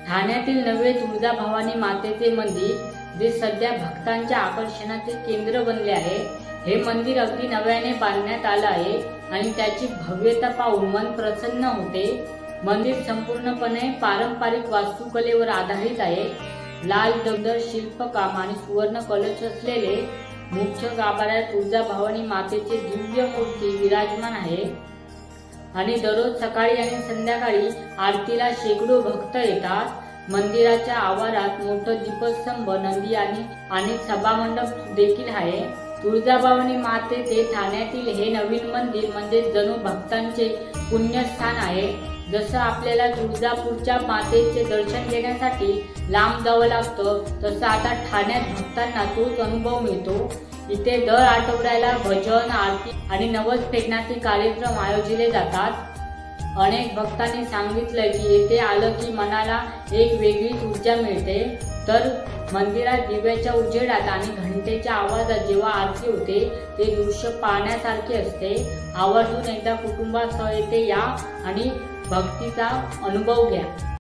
ठाण्यातील नवे तुळजाभवानी मातेचे मंदिर जे सध्या भक्तांच्या आकर्षणाचे केंद्र बनले आहे। हे मंदिर अगदी नव्याने बांधण्यात आले आहे आणि त्याची भव्यता पाहून मन प्रसन्न होते। मंदिर संपूर्णपणे पारंपरिक वास्तुकलेवर आधारित आहे। लाल दगड शिल्पकाम आणि सुवर्ण कलश असलेले मुख्य गाभाऱ्यात तुळजाभवानी मातेची दिव्य मूर्ती विराजमान आहे आणि दररोज सकाळी आणि संध्याकाळी आरतीला शेकडो भक्त येतात। मंदिराच्या आवारात मोठा दीपस्तंभ, नंदी आणि सभामंडप देखील आहे। तुळजाभवानी मातेचे ठाण्यातील हे नवीन मंदिर म्हणजे जणू भक्तांचे पुण्यस्थान आहे। जसं आपल्याला तुळजापूरच्या मातेचे दर्शन घेण्यासाठी लांब जावं लागतं, तसं आता ठाण्यात भक्तांना तोच अनुभव मिळतो। इथे दर आठवड्याला भजन, आरती आणि नवस फेडण्याचे कार्यक्रम आयोजिले जातात। अनेक भक्तांनी सांगितलं की येथे आलं की मनाला एक वेगळीच ऊर्जा मिळते। तर मंदिरात दिव्याच्या उजेडात आणि घंटेच्या आवाजात जेव्हा आरती होते ते दृश्य पाहण्यासारखे असते। आवर्जून एकदा कुटुंबासह येथे या आणि भक्तीचा अनुभव घ्या।